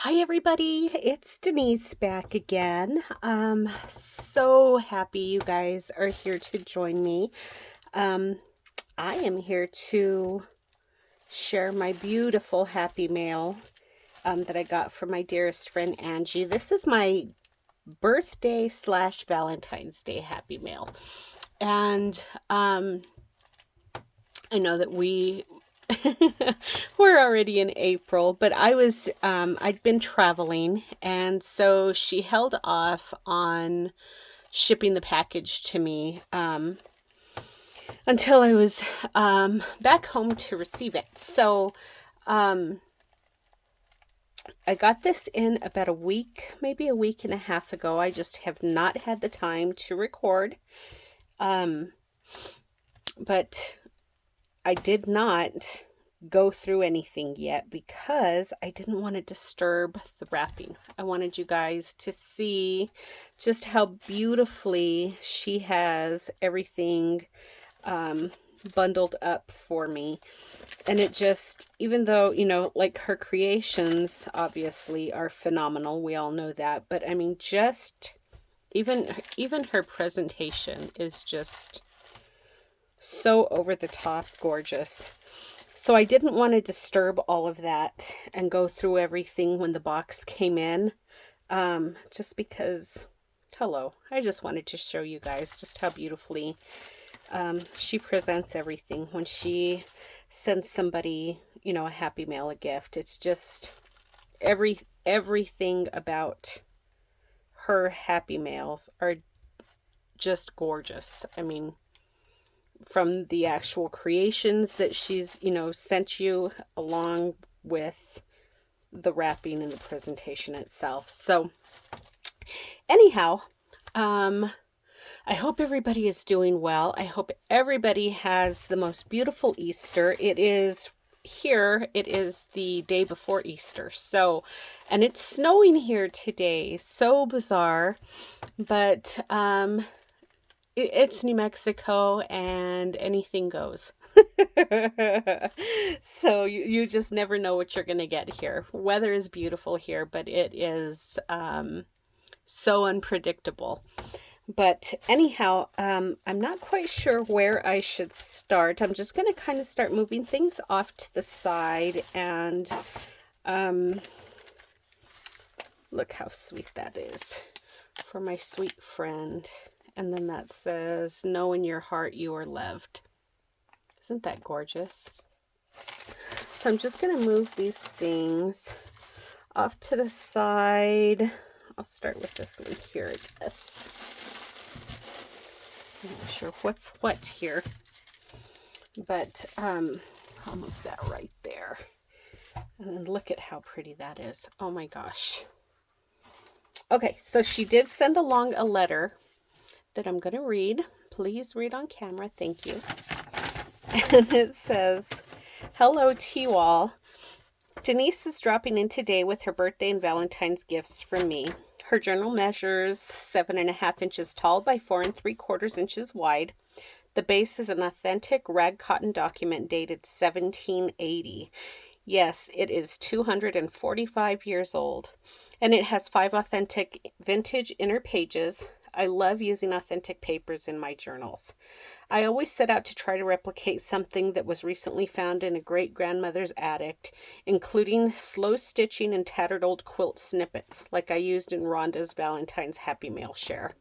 Hi everybody, it's Denise back again. So happy you guys are here to join me. I am here to share my beautiful happy mail that I got from my dearest friend Angie. This is my birthday / Valentine's Day happy mail. And I know that we're already in April, but I'd been traveling, and so she held off on shipping the package to me until I was back home to receive it. So I got this in about a week, maybe a week and a half ago. I just have not had the time to record. But I did not go through anything yet because I didn't want to disturb the wrapping. I wanted you guys to see just how beautifully she has everything bundled up for me. And it just, even though, like her creations obviously are phenomenal, we all know that, but I mean, just even her presentation is just so over the top gorgeous. So I didn't want to disturb all of that and go through everything when the box came in, just because, hello, I just wanted to show you guys just how beautifully she presents everything when she sends somebody, a happy mail, a gift. It's just everything about her happy mails are just gorgeous. I mean, from the actual creations that she's, sent you, along with the wrapping and the presentation itself. So anyhow, I hope everybody is doing well. I hope everybody has the most beautiful Easter. It is the day before Easter. So, and it's snowing here today. So bizarre, but it's New Mexico and anything goes. So you just never know what you're going to get here. Weather is beautiful here, but it is so unpredictable. But anyhow, I'm not quite sure where I should start. I'm just going to kind of start moving things off to the side, and look how sweet that is for my sweet friend. And then that says, know in your heart you are loved. Isn't that gorgeous? So I'm just going to move these things off to the side. I'll start with this one here, I guess. I'm not sure what's what here. But I'll move that right there. And look at how pretty that is. Oh my gosh. Okay, so she did send along a letter that I'm going to read. Please read on camera. Thank you. And it says, hello to you all. Denise is dropping in today with her birthday and Valentine's gifts from me. Her journal measures 7.5 inches tall by 4 3/4 inches wide. The base is an authentic rag cotton document dated 1780. Yes, it is 245 years old. And it has 5 authentic vintage inner pages. I love using authentic papers in my journals. I always set out to try to replicate something that was recently found in a great-grandmother's attic, including slow stitching and tattered old quilt snippets, like I used in Rhonda's Valentine's Happy Mail share.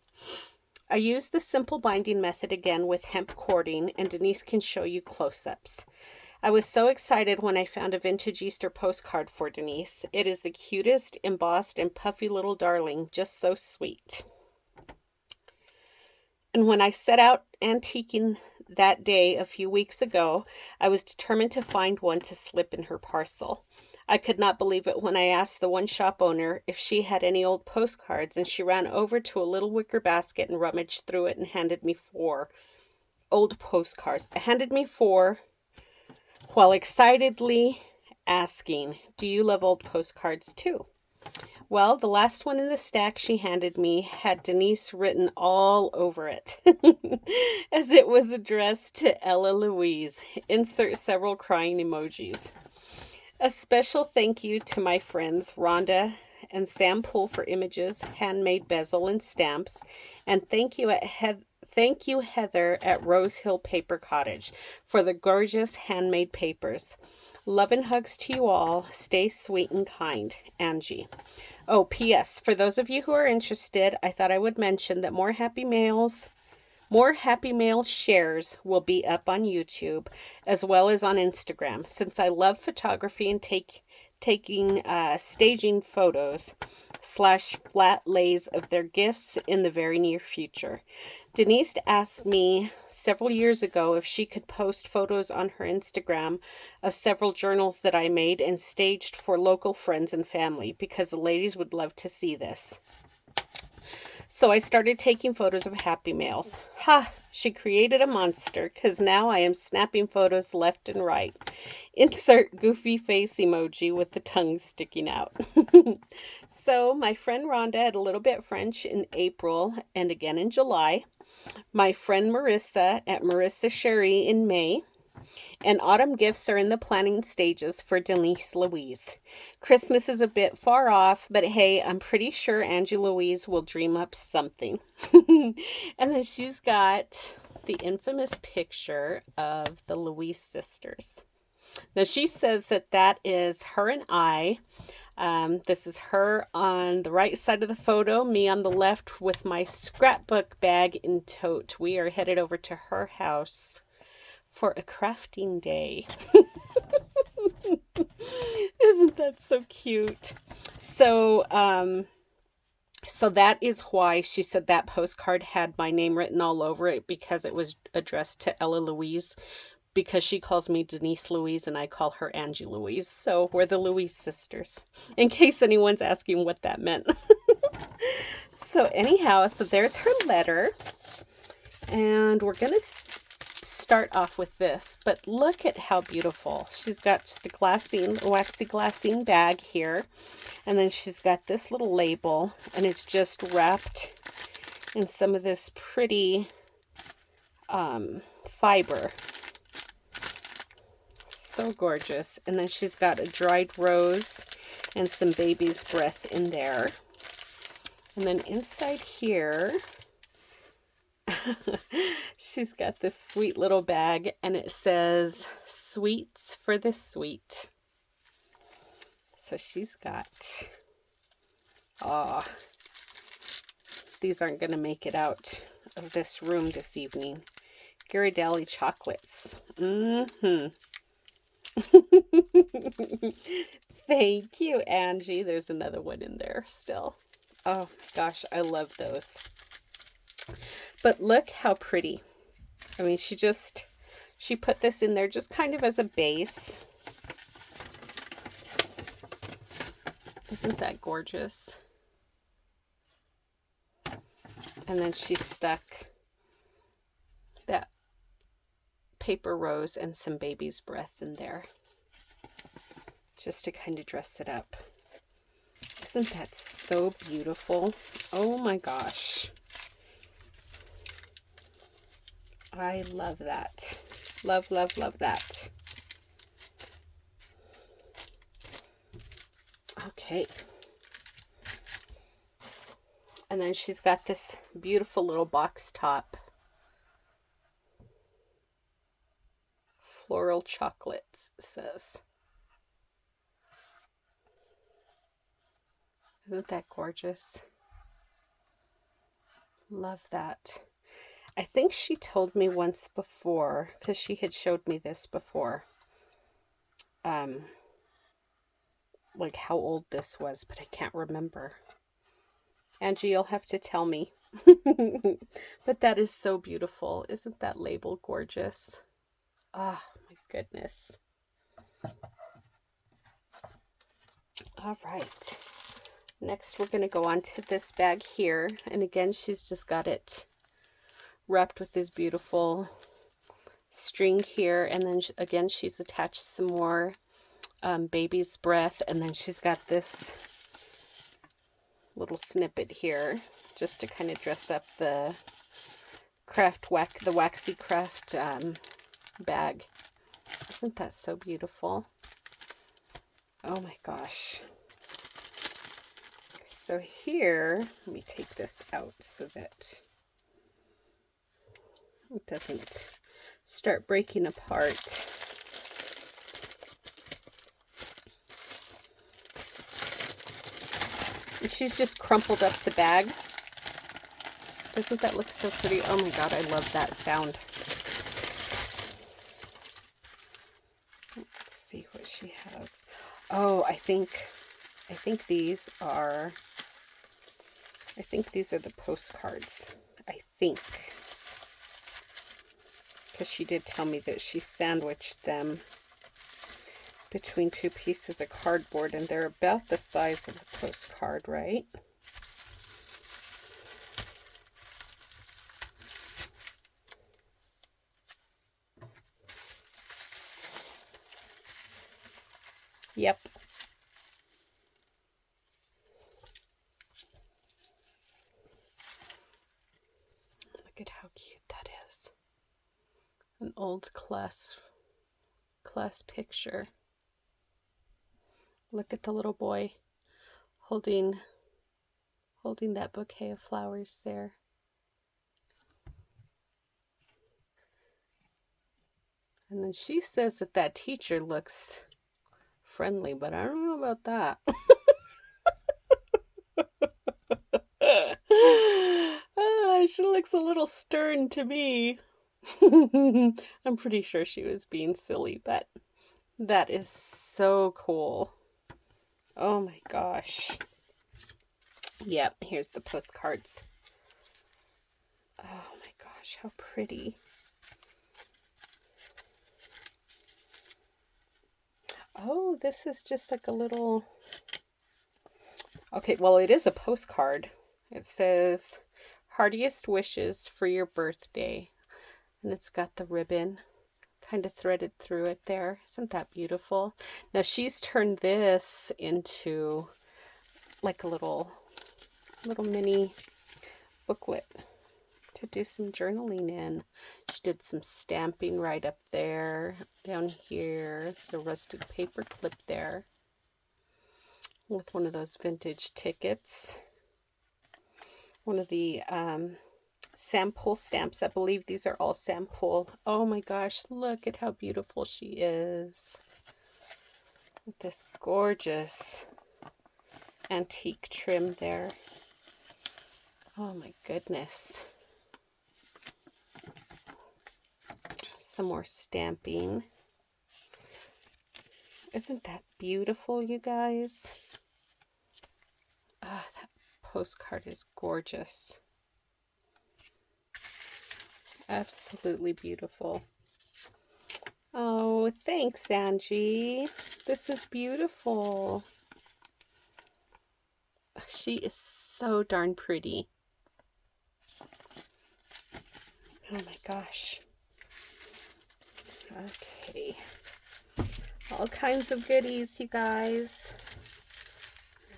I used the simple binding method again with hemp cording, and Denise can show you close-ups. I was so excited when I found a vintage Easter postcard for Denise. It is the cutest, embossed, and puffy little darling, just so sweet. And when I set out antiquing that day a few weeks ago, I was determined to find one to slip in her parcel. I could not believe it when I asked the one shop owner if she had any old postcards, and she ran over to a little wicker basket and rummaged through it and handed me 4 old postcards. Handed me 4 while excitedly asking, do you love old postcards too? Well, the last one in the stack she handed me had Denise written all over it, as it was addressed to Ella Louise. Insert several crying emojis. A special thank you to my friends Rhonda and Sam Poole for images, handmade bezel and stamps, and thank you Heather at Rose Hill Paper Cottage for the gorgeous handmade papers. Love and hugs to you all. Stay sweet and kind, Angie. Oh, P.S. For those of you who are interested, I thought I would mention that more Happy Mail shares will be up on YouTube as well as on Instagram, since I love photography and staging photos / flat lays of their gifts in the very near future. Denise asked me several years ago if she could post photos on her Instagram of several journals that I made and staged for local friends and family, because the ladies would love to see this. So I started taking photos of Happy Mails. Ha! She created a monster, because now I am snapping photos left and right. Insert goofy face emoji with the tongue sticking out. So my friend Rhonda had a little bit French in April and again in July. My friend Marissa at Marissa Sherry in May. And autumn gifts are in the planning stages for Denise Louise. Christmas is a bit far off, but hey, I'm pretty sure Angie Louise will dream up something. And then she's got the infamous picture of the Louise sisters. Now she says that is her and I. This is her on the right side of the photo, me on the left with my scrapbook bag in tote. We are headed over to her house for a crafting day. Isn't that so cute? So that is why she said that postcard had my name written all over it, because it was addressed to Ella Louise, because she calls me Denise Louise and I call her Angie Louise. So we're the Louise sisters, in case anyone's asking what that meant. So anyhow, so there's her letter, and we're going to start off with this, but look at how beautiful. She's got just a waxy glassine bag here, and then she's got this little label, and it's just wrapped in some of this pretty fiber. So gorgeous. And then she's got a dried rose and some baby's breath in there. And then inside here, she's got this sweet little bag, and it says sweets for the sweet. So she's got, these aren't going to make it out of this room this evening. Ghirardelli chocolates. Thank you, Angie. There's another one in there still. Oh my gosh, I love those. But look how pretty. I mean, she put this in there just kind of as a base. Isn't that gorgeous? And then she stuck that paper rose and some baby's breath in there, just to kind of dress it up. Isn't that so beautiful? Oh my gosh. I love that. Love, love, love that. Okay. And then she's got this beautiful little box top. Floral chocolates, it says. Isn't that gorgeous? Love that. I think she told me once before, because she had showed me this before, like how old this was, but I can't remember. Angie, you'll have to tell me. But that is so beautiful. Isn't that label gorgeous? Oh my goodness. All right. Next, we're going to go on to this bag here. And again, she's just got it wrapped with this beautiful string here. And then again, she's attached some more baby's breath. And then she's got this little snippet here just to kind of dress up the waxy craft bag. Isn't that so beautiful? Oh my gosh. So here, let me take this out so that it doesn't start breaking apart. And she's just crumpled up the bag. Doesn't that look so pretty? Oh my god, I love that sound. Let's see what she has. Oh, I think these are the postcards. I think. Because she did tell me that she sandwiched them between two pieces of cardboard, and they're about the size of a postcard, right? Yep. Look at how cute that is. An old class picture. Look at the little boy holding that bouquet of flowers there. And then she says that teacher looks friendly, but I don't know about that. She looks a little stern to me. I'm pretty sure she was being silly, but that is so cool. Oh my gosh. Yep, here's the postcards. Oh my gosh, how pretty. Oh, this is just like a little... Okay, well, it is a postcard. It says, heartiest wishes for your birthday. And it's got the ribbon kind of threaded through it there. Isn't that beautiful? Now, she's turned this into like a little mini booklet to do some journaling in. She did some stamping right up there. Down here, there's a rusted paper clip there with one of those vintage tickets. One of the sample stamps. I believe these are all sample. Oh my gosh, look at how beautiful she is. With this gorgeous antique trim there. Oh my goodness. Some more stamping. Isn't that beautiful, you guys? Ah, that postcard is gorgeous. Absolutely beautiful. Oh, thanks, Angie. This is beautiful. She is so darn pretty. Oh my gosh. Okay. All kinds of goodies, you guys.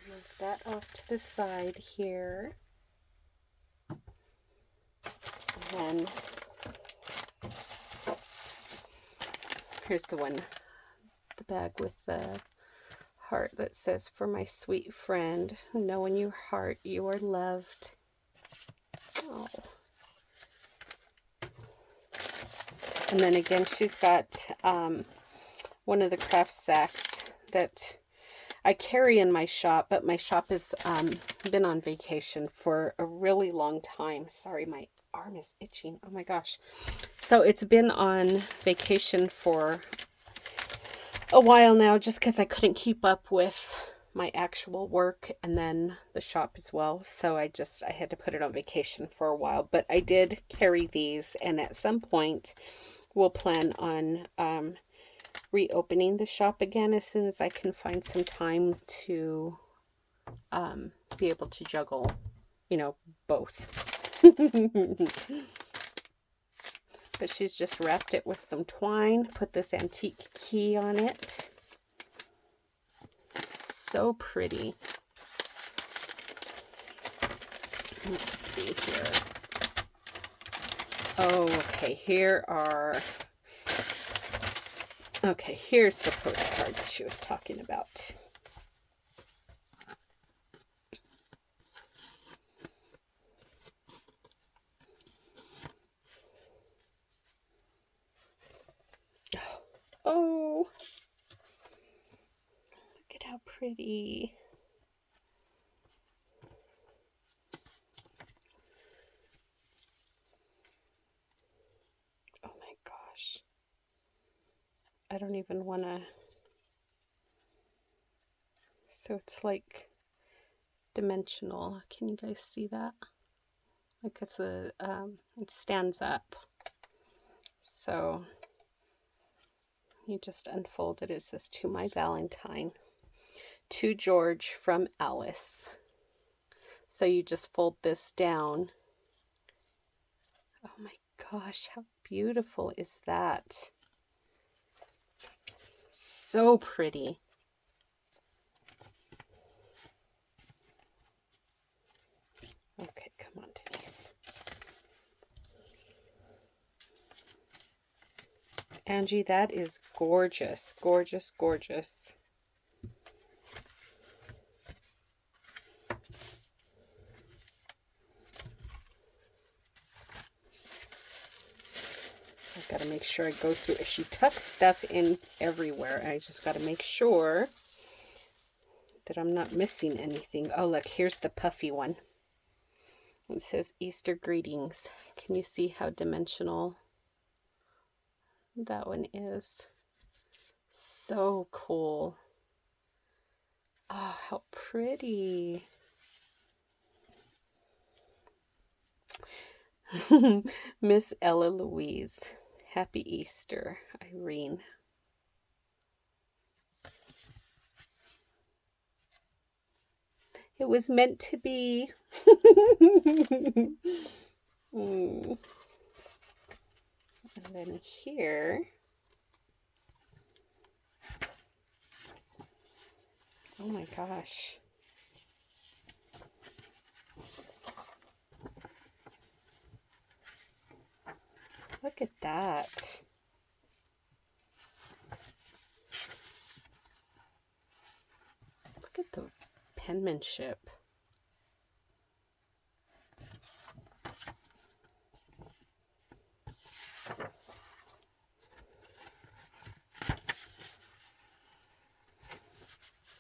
Move that off to the side here. And here's the one, the bag with the heart that says, for my sweet friend, know in your heart you are loved. Oh. And then again, she's got one of the craft sacks that I carry in my shop, but my shop has been on vacation for a really long time. Sorry, my arm is itching. Oh my gosh. So it's been on vacation for a while now, just because I couldn't keep up with my actual work and then the shop as well. So I had to put it on vacation for a while, but I did carry these, and at some point we'll plan on reopening the shop again as soon as I can find some time to be able to juggle, both. But she's just wrapped it with some twine, put this antique key on it. So pretty. Let's see here. Oh, okay, here are Okay, here's the postcards she was talking about. Oh, look at how pretty. Oh my gosh. I don't even want to. So it's like dimensional. Can you guys see that? Like it's a, it stands up. So you just unfold it. It says, to my Valentine. To George from Alice. So you just fold this down. Oh my gosh, how beautiful is that? So pretty. Okay, come on, Denise. Angie, that is gorgeous, gorgeous, gorgeous. I've got to make sure I go through it. She tucks stuff in everywhere. I just got to make sure that I'm not missing anything. Oh, look, here's the puffy one. It says Easter greetings. Can you see how dimensional that one is? So cool. Oh, how pretty. Miss Ella Louise. Happy Easter, Irene. It was meant to be. And then here. Oh my gosh. Look at that. Look at the penmanship.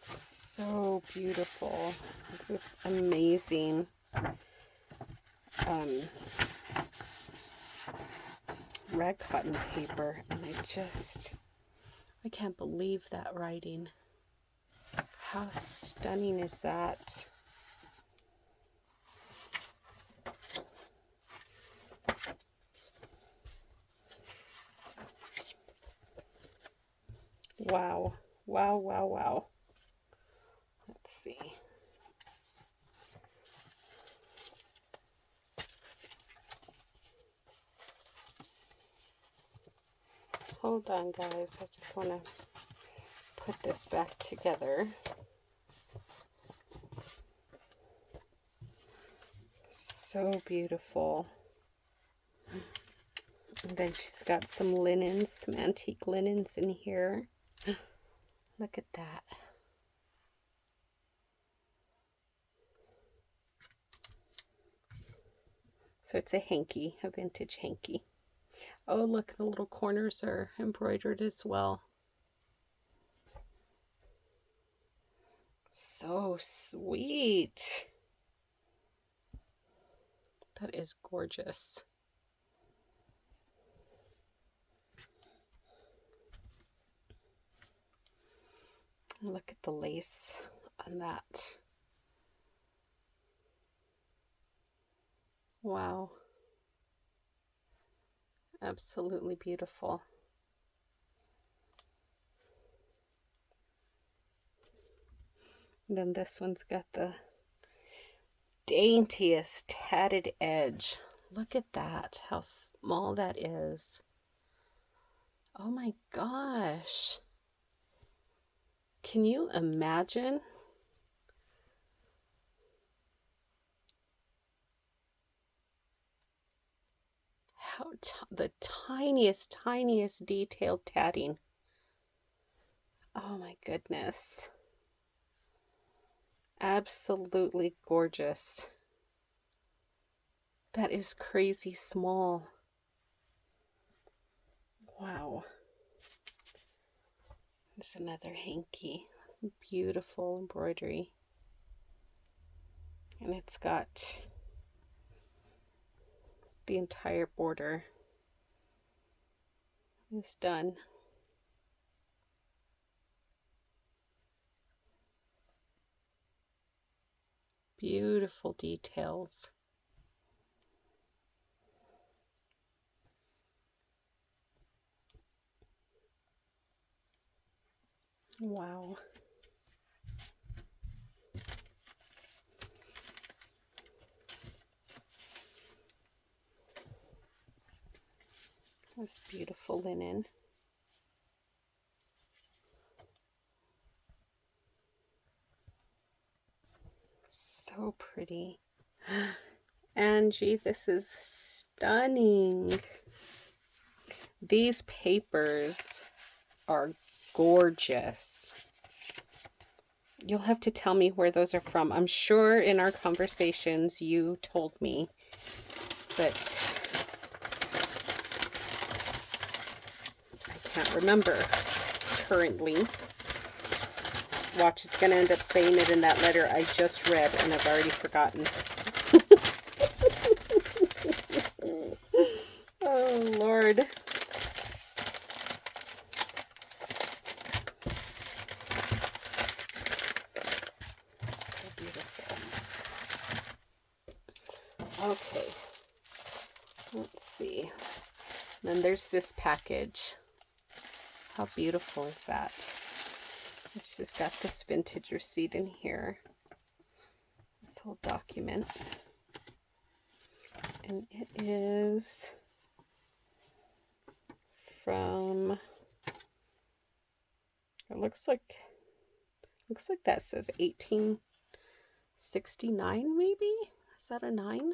So beautiful. This is amazing. Red cotton paper, and I can't believe that writing. How stunning is that? Wow. Wow, wow, wow. Let's see. Hold on, guys. I just want to put this back together. So beautiful. And then she's got some linens, some antique linens in here. Look at that. So it's a hanky, a vintage hanky. Oh, look, the little corners are embroidered as well. So sweet. That is gorgeous. Look at the lace on that. Wow. Absolutely beautiful. And then this one's got the daintiest tatted edge. Look at that, how small that is. Oh my gosh. Can you imagine? How the tiniest detailed tatting. Oh my goodness. Absolutely gorgeous. That is crazy small. Wow. There's another hanky. Beautiful embroidery. And it's got the entire border is done. Beautiful details. Wow. That's beautiful linen. So pretty. Angie, this is stunning. These papers are gorgeous. You'll have to tell me where those are from. I'm sure in our conversations you told me, but I can't remember currently. Watch, it's going to end up saying it in that letter I just read, and I've already forgotten. Oh, Lord. So beautiful. Okay. Let's see. Then there's this package. How beautiful is that? It's just got this vintage receipt in here. This whole document. And it is from, it looks like that says 1869 maybe? Is that a 9?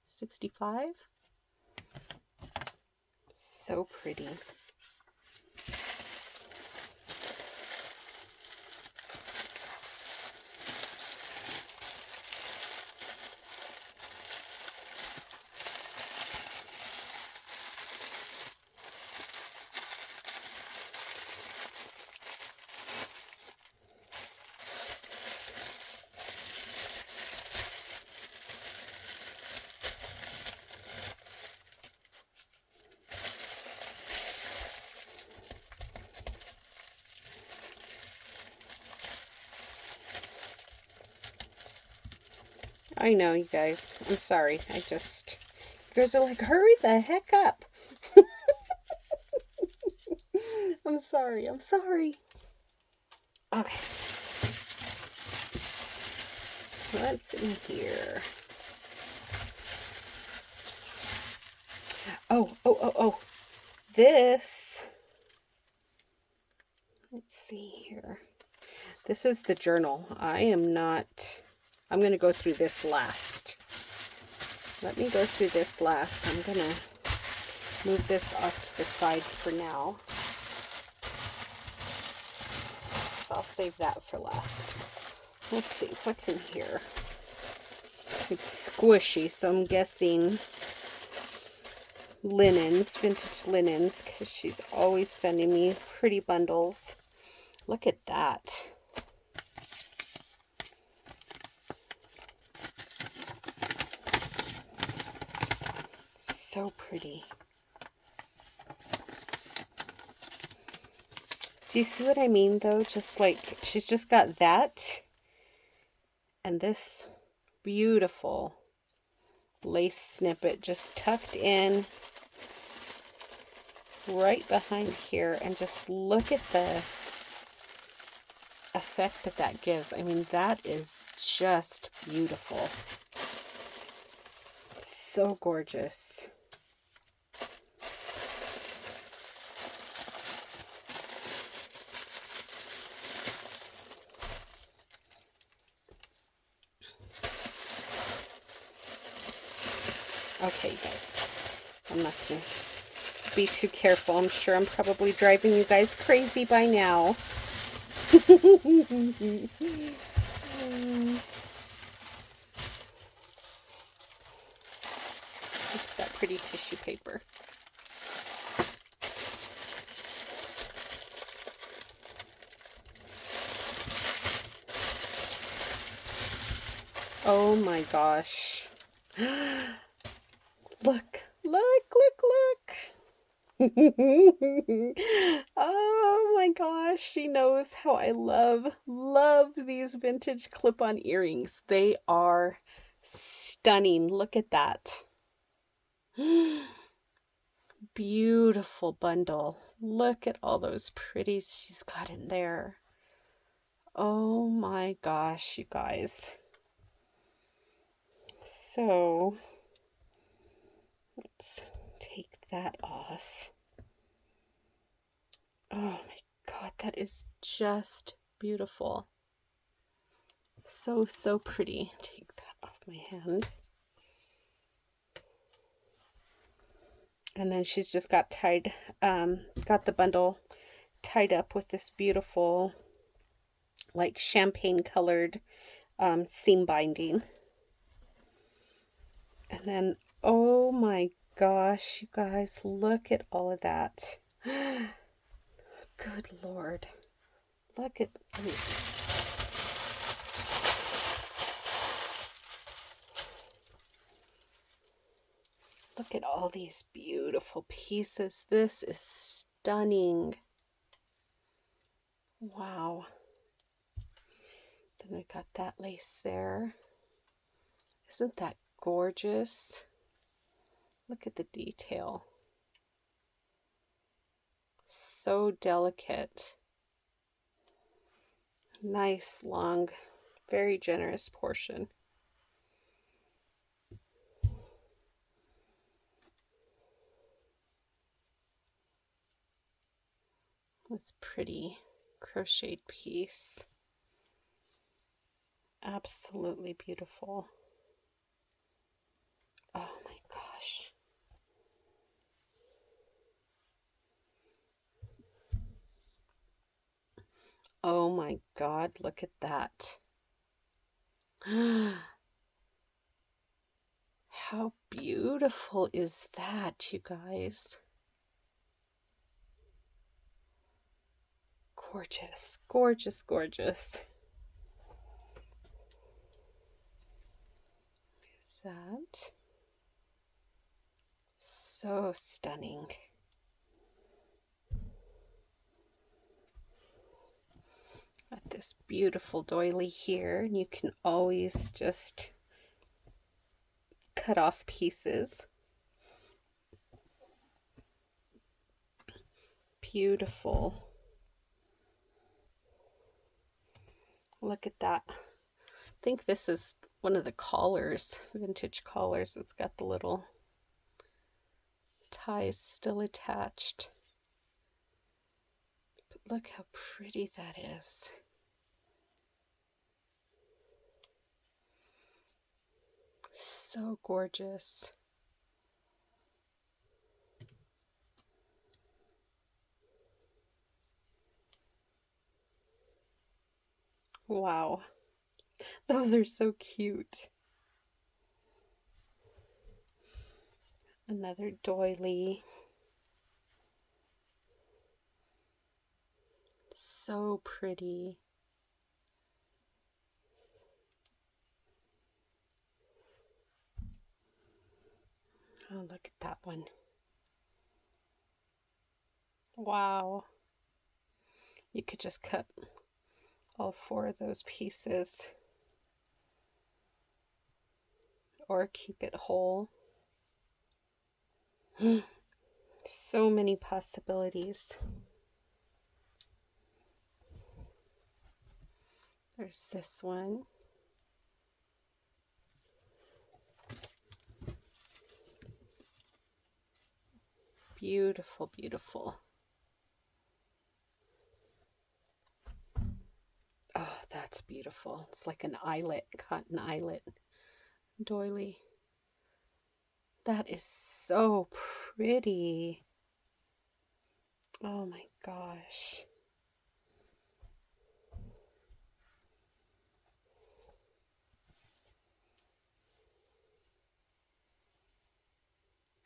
65? So pretty. I know, you guys. I'm sorry. You guys are like, hurry the heck up. I'm sorry. Okay. What's in here? Oh. This. Let's see here. This is the journal. I'm going to go through this last. Let me go through this last. I'm going to move this off to the side for now. So I'll save that for last. Let's see, what's in here? It's squishy, so I'm guessing linens, vintage linens, because she's always sending me pretty bundles. Look at that. So pretty. Do you see what I mean, though? Just like, she's just got that and this beautiful lace snippet just tucked in right behind here, and just look at the effect that gives. I mean, that is just beautiful. So gorgeous. Okay, guys, I'm not gonna be too careful. I'm sure I'm probably driving you guys crazy by now. Look at that pretty tissue paper. Oh my gosh. Look, look, look, look. Oh my gosh, she knows how I love these vintage clip-on earrings. They are stunning. Look at that. Beautiful bundle. Look at all those pretties she's got in there. Oh my gosh, you guys. So let's take that off. Oh my God, that is just beautiful. So, so pretty. Take that off my hand. And then she's just got got the bundle tied up with this beautiful, like champagne colored seam binding. And then, oh my gosh, you guys, look at all of that. Good Lord. Look at... Look at all these beautiful pieces. This is stunning. Wow. Then we got that lace there. Isn't that gorgeous? Look at the detail. So delicate. Nice, long, very generous portion. This pretty crocheted piece. Absolutely beautiful. Oh my gosh. Oh my God, look at that. How beautiful is that, you guys? Gorgeous, gorgeous, gorgeous. Is that so stunning? Got this beautiful doily here, and you can always just cut off pieces. Beautiful. Look at that. I think this is one of the collars, vintage collars. It's got the little ties still attached. But look how pretty that is. So gorgeous. Wow. Those are so cute. Another doily. So pretty. Oh, look at that one. Wow. You could just cut all 4 of those pieces or keep it whole. So many possibilities. There's this one. Beautiful, beautiful. Oh, that's beautiful. It's like an eyelet, cotton eyelet doily. That is so pretty. Oh my gosh.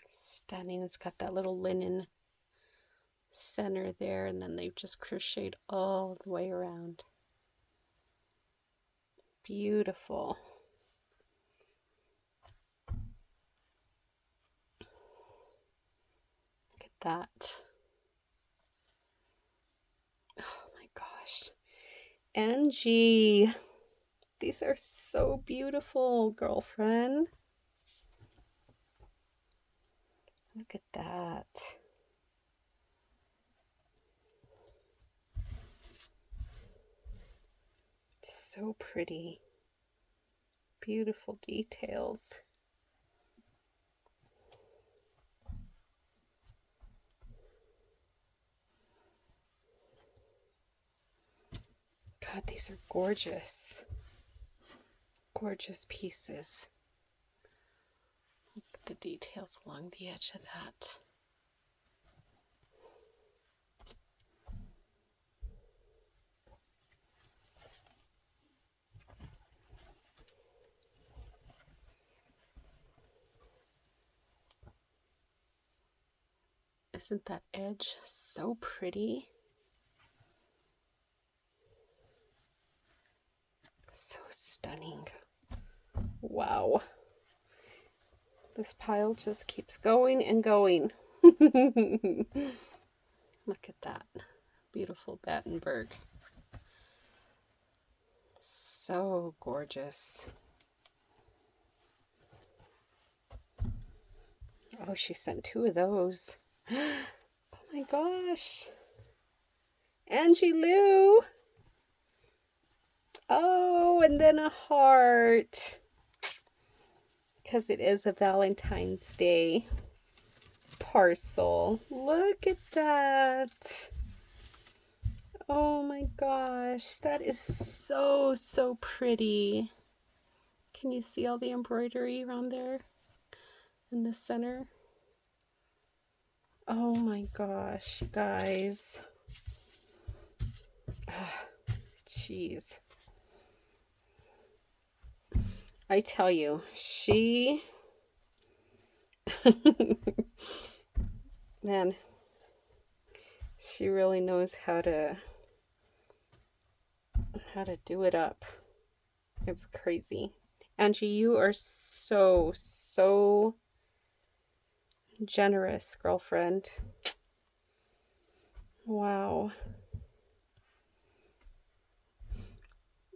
Stunning. It's got that little linen center there, and then they've just crocheted all the way around. Beautiful. Look at that. Oh my gosh. Angie, these are so beautiful, girlfriend. Look at that. So pretty. Beautiful details. God, these are gorgeous. Gorgeous pieces. Look at the details along the edge of that. Isn't that edge so pretty? So stunning. Wow. This pile just keeps going and going. Look at that. Beautiful Battenberg. So gorgeous. Oh, she sent 2 of those. Oh my gosh. Angie Lou. Oh, and then a heart. Because it is a Valentine's Day parcel. Look at that. Oh my gosh. That is so, so pretty. Can you see all the embroidery around there in the center? Oh my gosh, guys. Jeez. I tell you, she... Man, she really knows how to do it up. It's crazy. Angie, you are so, so generous, girlfriend. Wow.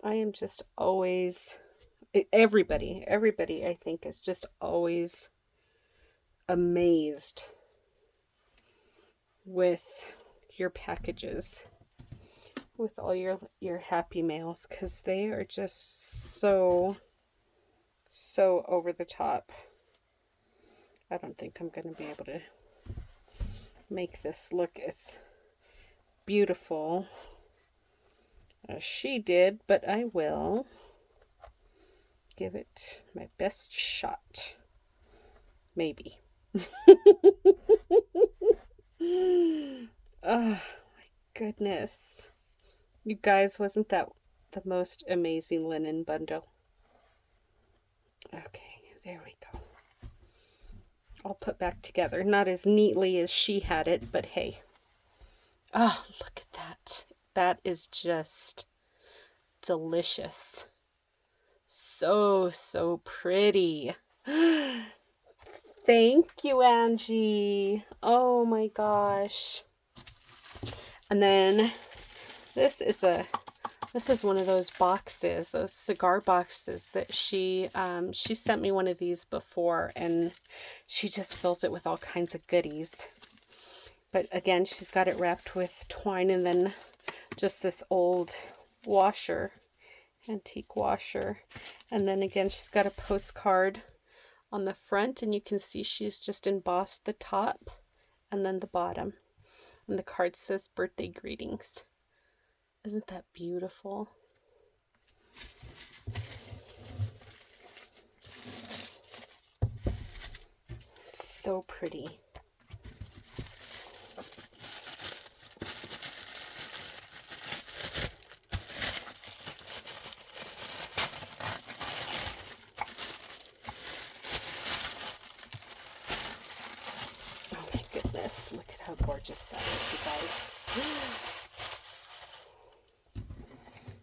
I am just always... Everybody, I think, is just always amazed with your packages, with all your Happy Mails, because they are just so over the top. I don't think I'm going to be able to make this look as beautiful as she did, but I will give it my best shot. Maybe. Oh my goodness. You guys, wasn't that the most amazing linen bundle? Okay, there we go. All put back together. Not as neatly as she had it, but hey. Oh, look at that. That is just delicious. So, so pretty. Thank you, Angie. Oh my gosh. And then this is one of those boxes, those cigar boxes that she sent me one of these before, and she just fills it with all kinds of goodies. But again, she's got it wrapped with twine and then just this old washer, antique washer. And then again, she's got a postcard on the front, and you can see she's just embossed the top and then the bottom. And the card says birthday greetings. Isn't that beautiful? So pretty. this. Look at how gorgeous that is, you guys.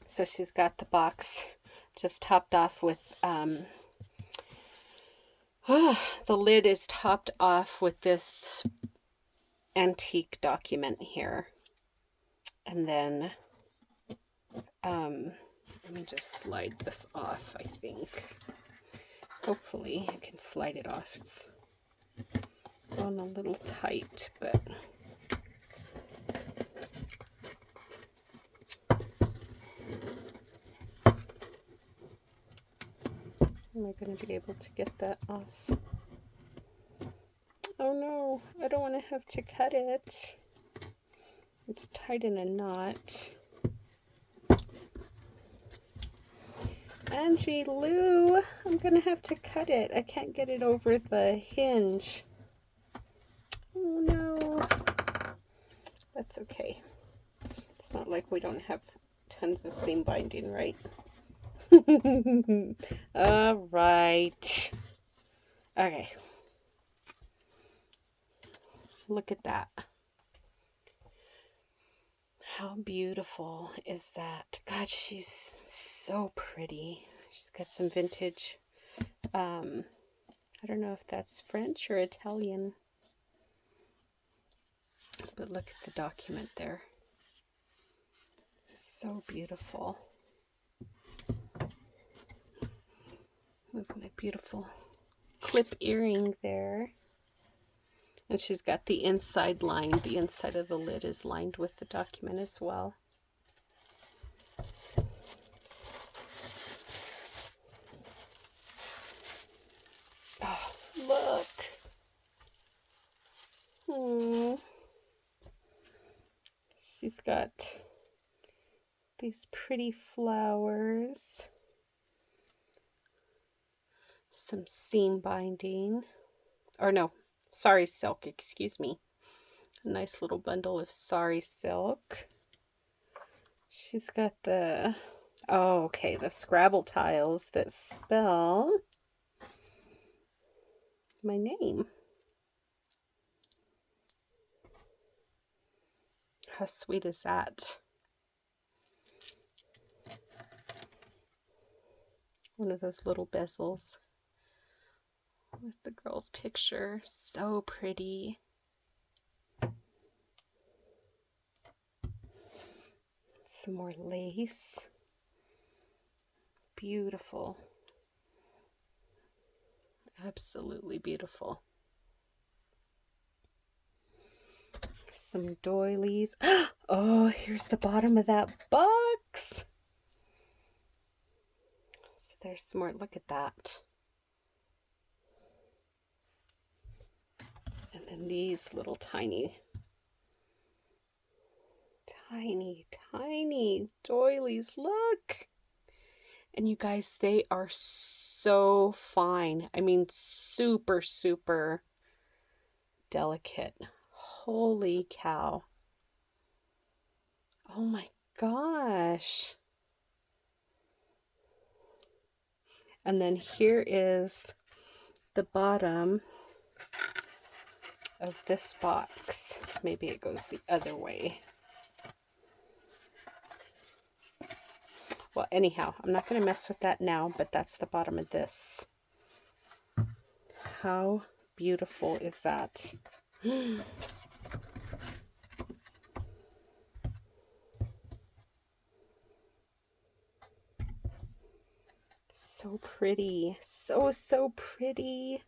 So she's got the box just topped off with, the lid is topped off with this antique document here. And then, let me just slide this off, I think. Hopefully I can slide it off. It's going a little tight, but am I going to be able to get that off? Oh no, I don't want to have to cut it. It's tied in a knot. Angie, Lou, I'm going to have to cut it. I can't get it over the hinge. Oh no. That's okay. It's not like we don't have tons of seam binding, right? All right. Okay. Look at that. How beautiful is that? God, she's so pretty. She's got some vintage, I don't know if that's French or Italian, but look at the document there. So beautiful. With my beautiful clip earring there. And she's got the inside lined. The inside of the lid is lined with the document as well. Oh, look. She's got these pretty flowers. Some seam binding. Or no. Sari silk, excuse me. A nice little bundle of sari silk. She's got the, oh, okay, the Scrabble tiles that spell my name. How sweet is that? One of those little bezels with the girl's picture. So pretty. Some more lace. Beautiful. Absolutely beautiful. Some doilies. Oh, here's the bottom of that box. So there's some more. Look at that. And then these little tiny doilies. Look. And you guys, they are so fine. I mean, super, super delicate. Holy cow. Oh my gosh. And then here is the bottom of this box. Maybe it goes the other way. Well, anyhow, I'm not going to mess with that now, but that's the bottom of this. How beautiful is that? So pretty. So, so pretty.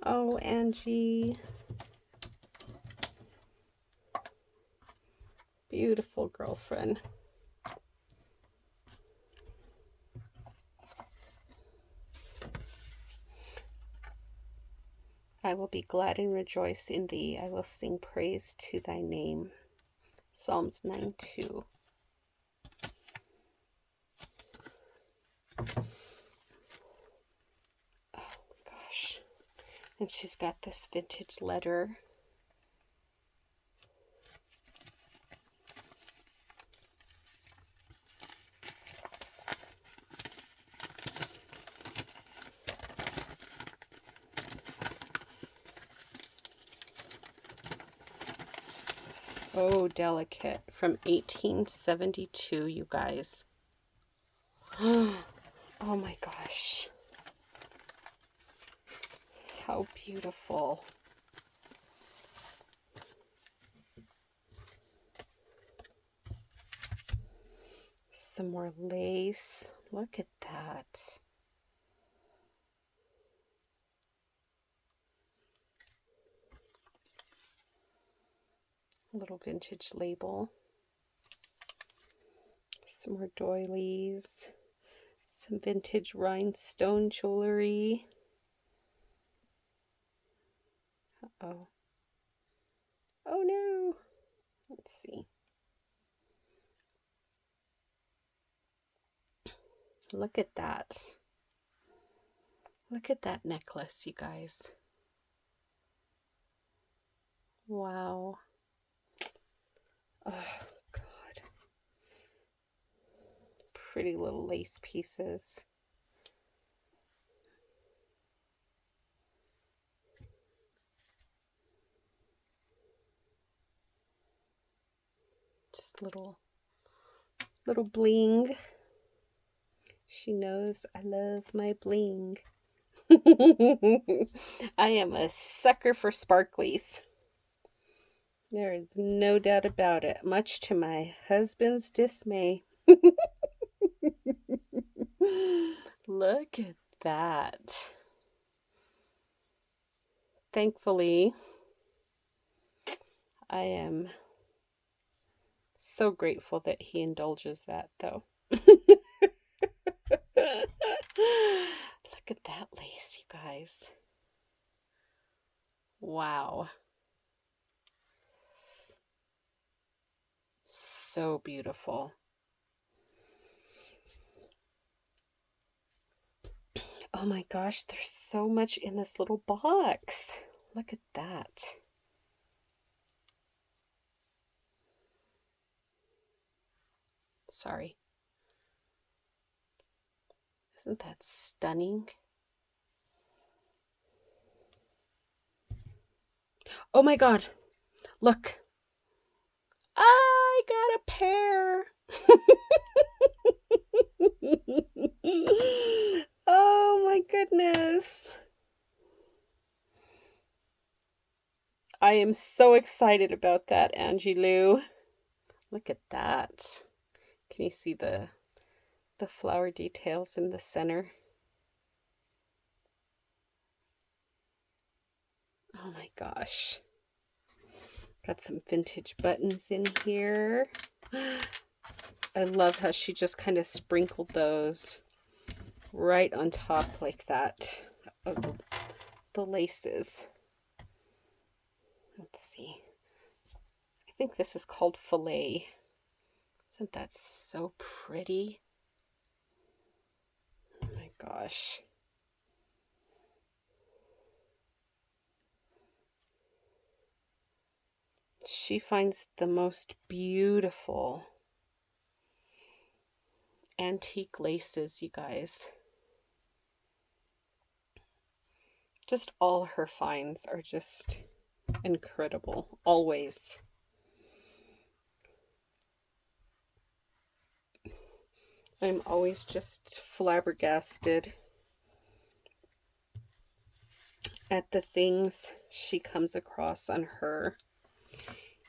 Oh, Angie. Beautiful girlfriend. I will be glad and rejoice in thee. I will sing praise to thy name. Psalms 9:2. Oh my gosh. And she's got this vintage letter. so delicate, from 1872, you guys. Oh my gosh. How beautiful. Some more lace. Look at that. A little vintage label. Some more doilies. Some vintage rhinestone jewelry. Uh-oh. Oh no. Let's see. Look at that. Look at that necklace, you guys. Wow. Oh, God. Pretty little lace pieces. Just little bling. She knows I love my bling. I am a sucker for sparklies. There is no doubt about it, much to my husband's dismay. Look at that. Thankfully, I am so grateful that he indulges that, though. Look at that lace, you guys. Wow. So beautiful. Oh my gosh, there's so much in this little box. Look at that. Sorry. Isn't that stunning? Oh my God. Look. I got a pair. Oh my goodness. I am so excited about that, Angie Lou. Look at that. Can you see the flower details in the center? Oh my gosh. Got some vintage buttons in here. I love how she just kind of sprinkled those right on top like that of the laces. Let's see. I think this is called fillet. Isn't that so pretty? Oh my gosh. She finds the most beautiful antique laces, you guys. Just all her finds are just incredible, always. I'm always just flabbergasted at the things she comes across on her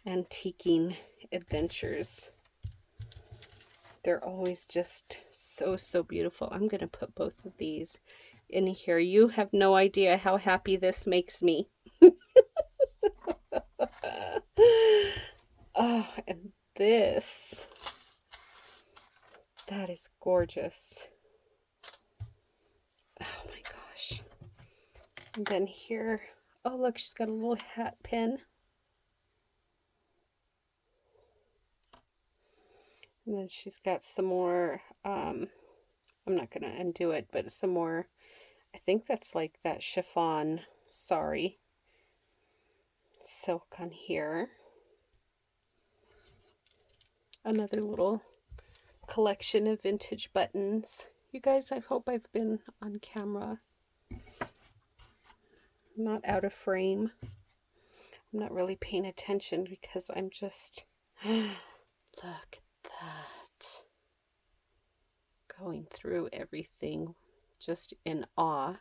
antiquing adventures. They're always just so beautiful. I'm going to put both of these in here. You have no idea how happy this makes me. Oh, and this. That is gorgeous. Oh my gosh. And then here, oh look, she's got a little hat pin. And then she's got some more, I'm not going to undo it, but some more, I think that's like that chiffon sari silk on here. Another little collection of vintage buttons. You guys, I hope I've been on camera, not out of frame. I'm not really paying attention because I'm just, look at that. Going through everything just in awe.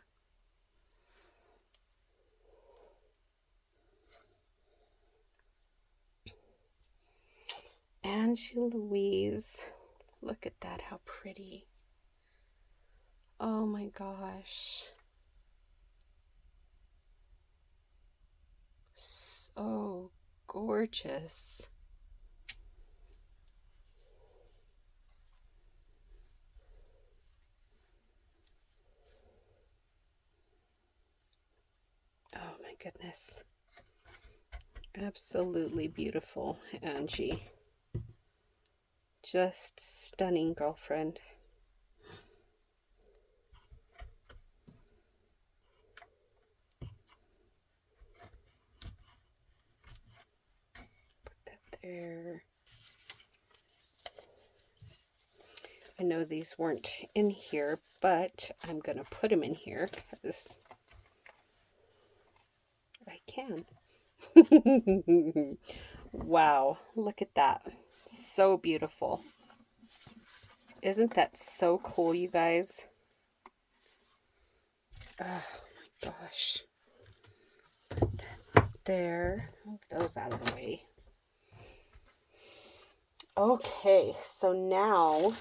Angie Louise, look at that, how pretty. Oh my gosh. So gorgeous. Oh my goodness. Absolutely beautiful, Angie. Just stunning, girlfriend. Put that there. I know these weren't in here, but I'm going to put them in here because I can. Wow, look at that. So beautiful. Isn't that so cool, you guys? Oh my gosh. Put that there. Move those out of the way. Okay, so now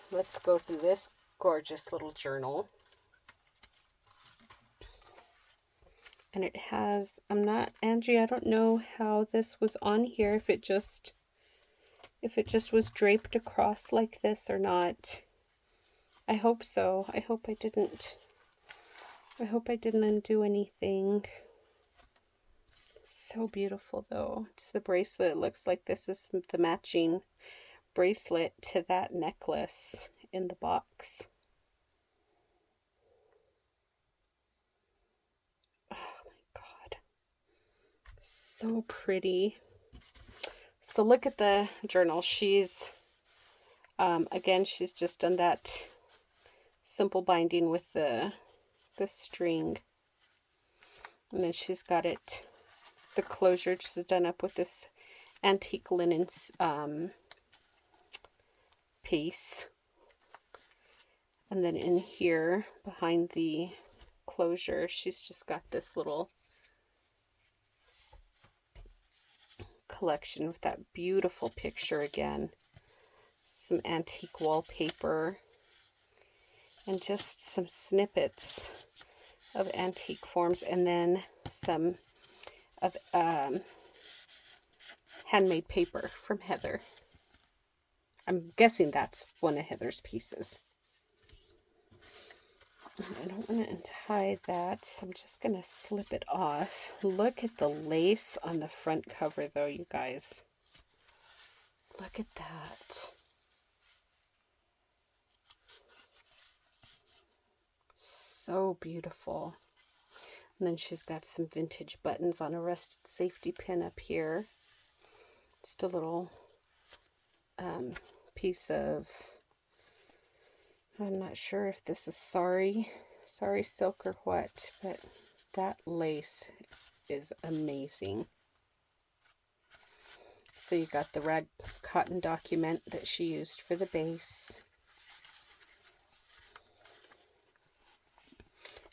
let's go through this gorgeous little journal. And it has, Angie, I don't know how this was on here, if it just was draped across like this or not. I hope so. I hope I didn't undo anything. So beautiful though. It's the bracelet. It looks like this is the matching bracelet to that necklace in the box. Oh my God. So pretty. So look at the journal. She's, again, she's just done that simple binding with the string. And then she's got it, the closure just done up with this antique linen piece. And then in here, behind the closure, she's just got this little collection with that beautiful picture again. Some antique wallpaper. And just some snippets of antique forms. And then some of handmade paper from Heather. I'm guessing that's one of Heather's pieces. I don't want to untie that, so I'm just going to slip it off. Look at the lace on the front cover, though, you guys. Look at that. So beautiful. And then she's got some vintage buttons on a rusted safety pin up here. Just a little piece of, I'm not sure if this is sari silk or what, but that lace is amazing. So you got the rag cotton document that she used for the base.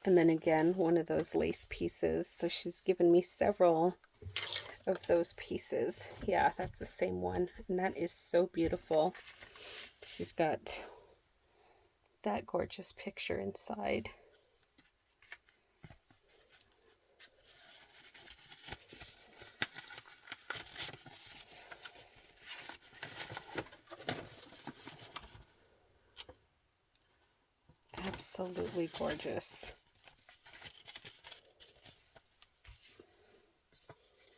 And then again, one of those lace pieces. So she's given me several of those pieces. Yeah, that's the same one. And that is so beautiful. She's got that gorgeous picture inside. Absolutely gorgeous.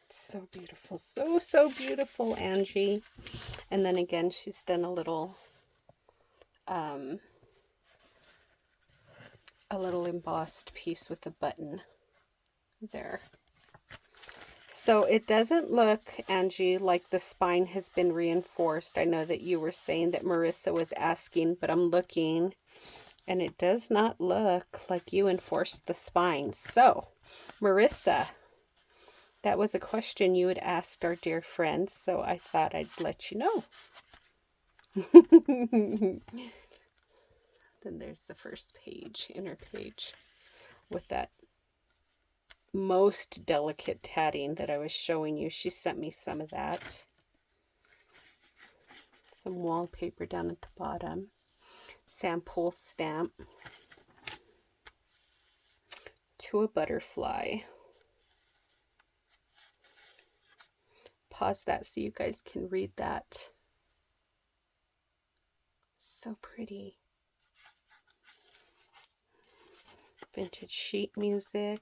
So beautiful. So beautiful, Angie. And then again, she's done a little embossed piece with a button there. So it doesn't look, Angie, like the spine has been reinforced. I know that you were saying that Marissa was asking, but I'm looking and it does not look like you enforced the spine. So, Marissa, That was a question you had asked our dear friends, so I thought I'd let you know. Then there's the first page, inner page, with that most delicate tatting that I was showing you. She sent me some of that. Some wallpaper down at the bottom. Sample stamp. To a butterfly. Pause that so you guys can read that. So pretty. Vintage sheet music,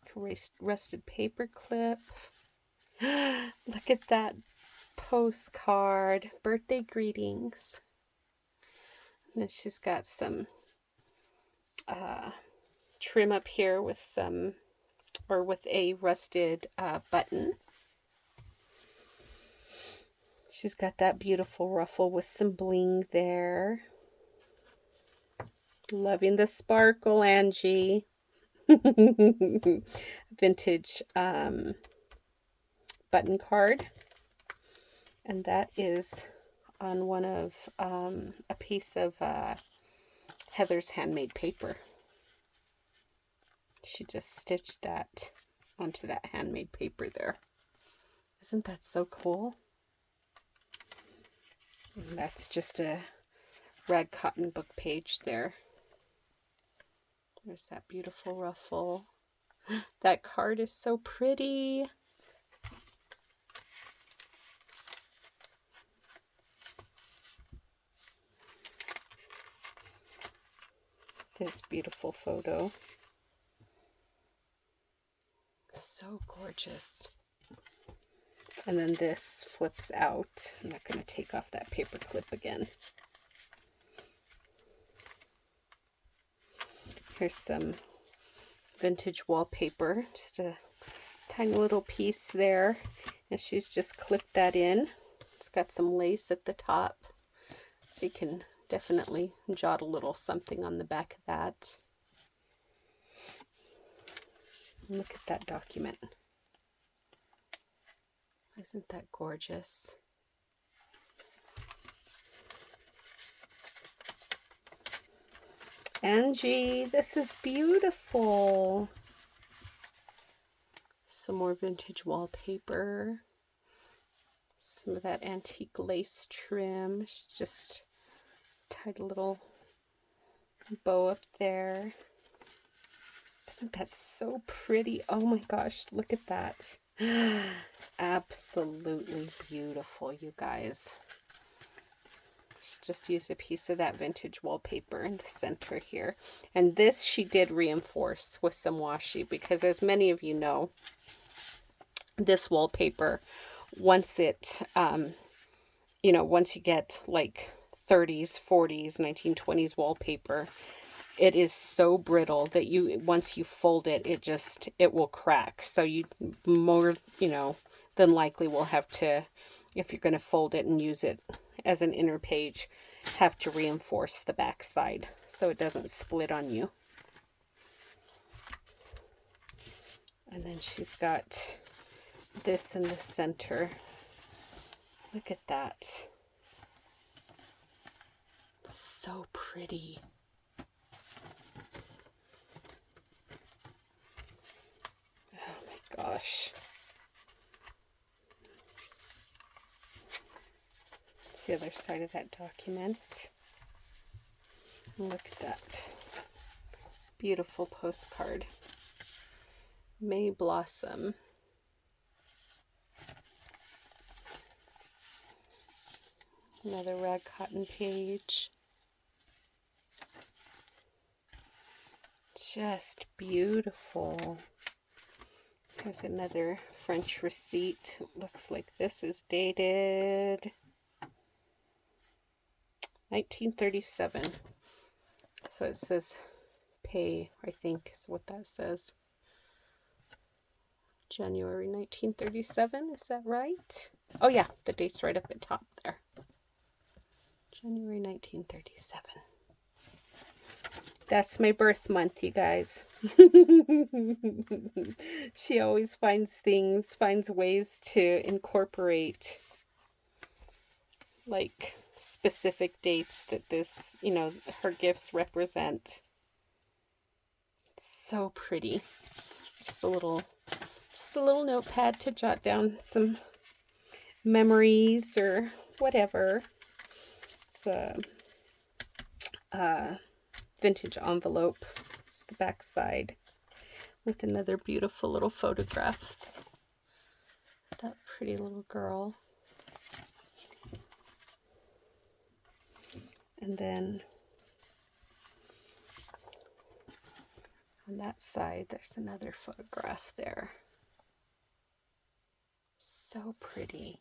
rusted paper clip. Look at that postcard. Birthday greetings. And then she's got some trim up here with some, or with a rusted button. She's got that beautiful ruffle with some bling there. Loving the sparkle, Angie. Vintage button card. And that is on one of a piece of Heather's handmade paper. She just stitched that onto that handmade paper there. Isn't that so cool? And that's just a rag cotton book page there. There's that beautiful ruffle. That card is so pretty. This beautiful photo. So gorgeous. And then this flips out. I'm not going to take off that paper clip again. Here's some vintage wallpaper, just a tiny little piece there, and she's just clipped that in. It's got some lace at the top, so you can definitely jot a little something on the back of that. Look at that document. Isn't that gorgeous? Angie, this is beautiful. Some more vintage wallpaper. Some of that antique lace trim. She's just tied a little bow up there. Isn't that so pretty? Oh my gosh, look at that. Absolutely beautiful, you guys. Just use a piece of that vintage wallpaper in the center here. And this she did reinforce with some washi, because as many of you know, this wallpaper, once it, you know, once you get like 30s, 40s, 1920s wallpaper, it is so brittle that once you fold it, it will crack. So you more, you know, than likely will have to, if you're going to fold it and use it as an inner page, have to reinforce the back side so it doesn't split on you. And then she's got this in the center. Look at that. So pretty. Oh my gosh. That's the other side of that document. Look at that. Beautiful postcard. May Blossom. Another rag cotton page. Just beautiful. Here's another French receipt. Looks like this is dated 1937. So it says pay, I think is what that says. January 1937, is that right? Oh yeah, the date's right up at top there. January 1937. That's my birth month, you guys. She always finds ways to incorporate like specific dates that this, you know, her gifts represent. So pretty. Just a little notepad to jot down some memories or whatever. It's a vintage envelope. It's the back side with another beautiful little photograph. That pretty little girl. And then on that side, there's another photograph there. So pretty.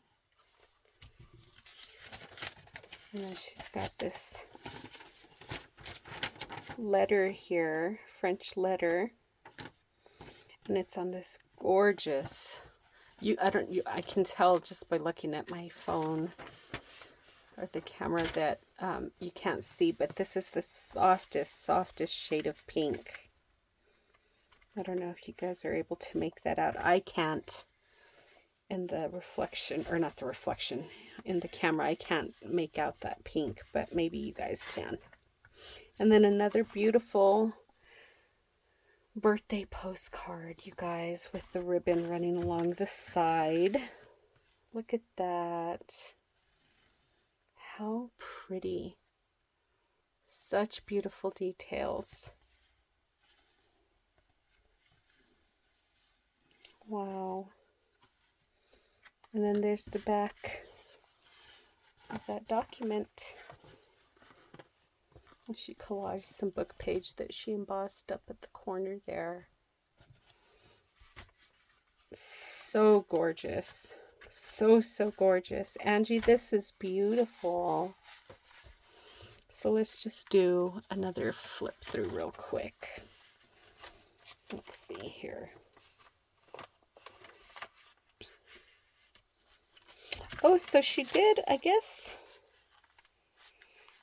And then she's got this letter here, French letter, and it's on this gorgeous. I can tell just by looking at my phone or the camera that you can't see, but this is the softest shade of pink. I don't know if you guys are able to make that out. I can't. In the reflection, or not the reflection, in the camera, I can't make out that pink, but maybe you guys can. And then another beautiful birthday postcard, you guys, with the ribbon running along the side. Look at that. How pretty. Such beautiful details. Wow. And then there's the back of that document. And she collaged some book page that she embossed up at the corner there. So gorgeous. So gorgeous. Angie, this is beautiful. So let's just do another flip through real quick. Let's see here. Oh, so she did, I guess.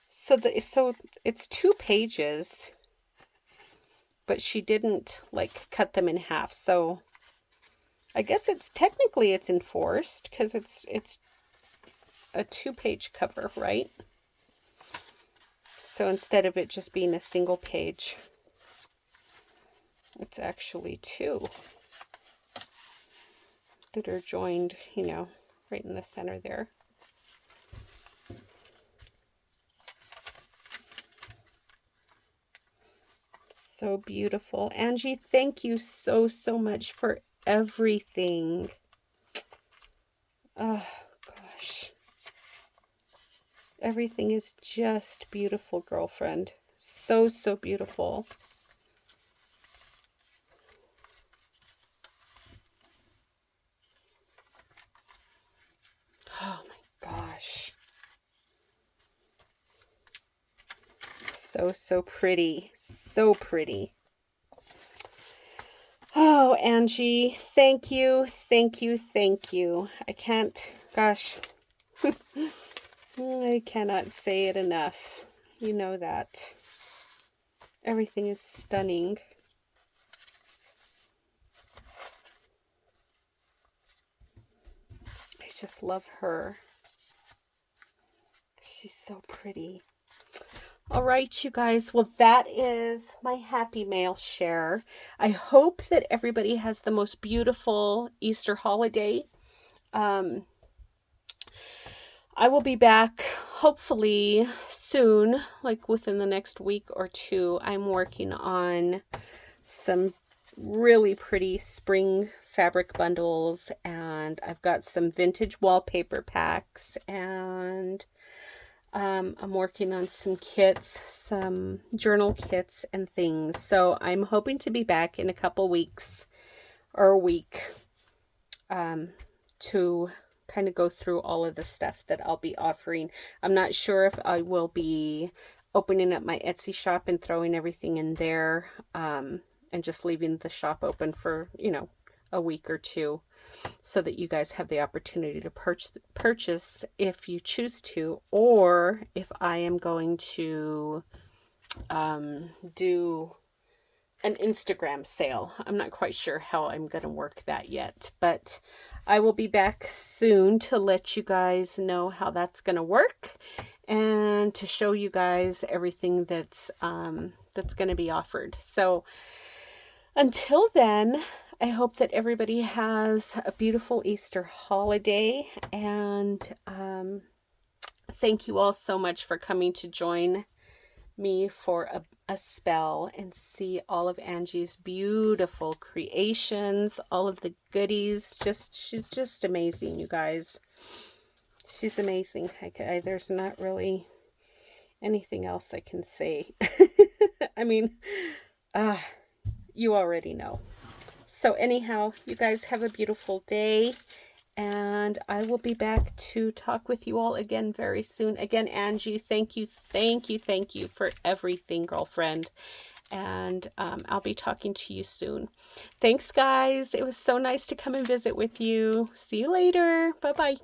So it's 2 pages, but she didn't like cut them in half. So I guess it's enforced because it's a 2-page cover, right? So instead of it just being a single page, it's actually 2 that are joined, you know, right in the center there. So beautiful. Angie, thank you so much for everything. Oh gosh. Everything is just beautiful, girlfriend. So beautiful. Oh my gosh. So pretty. So pretty. Oh, Angie, thank you. I can't, gosh, I cannot say it enough. You know that. Everything is stunning. I just love her. She's so pretty. All right, you guys. Well, that is my Happy Mail share. I hope that everybody has the most beautiful Easter holiday. I will be back hopefully soon, like within the next week or 2. I'm working on some really pretty spring fabric bundles, and I've got some vintage wallpaper packs, and I'm working on some kits, some journal kits and things. So I'm hoping to be back in a couple weeks or a week to kind of go through all of the stuff that I'll be offering. I'm not sure if I will be opening up my Etsy shop and throwing everything in there and just leaving the shop open for, you know, a week or 2 so that you guys have the opportunity to purchase if you choose to, or if I am going to do an Instagram sale. I'm not quite sure how I'm going to work that yet, but I will be back soon to let you guys know how that's going to work and to show you guys everything that's going to be offered. So until then, I hope that everybody has a beautiful Easter holiday, and thank you all so much for coming to join me for a spell and see all of Angie's beautiful creations, all of the goodies. She's just amazing, you guys. She's amazing. There's not really anything else I can say. I mean, you already know. So anyhow, you guys have a beautiful day. And I will be back to talk with you all again very soon. Again, Angie, thank you for everything, girlfriend. And I'll be talking to you soon. Thanks, guys. It was so nice to come and visit with you. See you later. Bye-bye.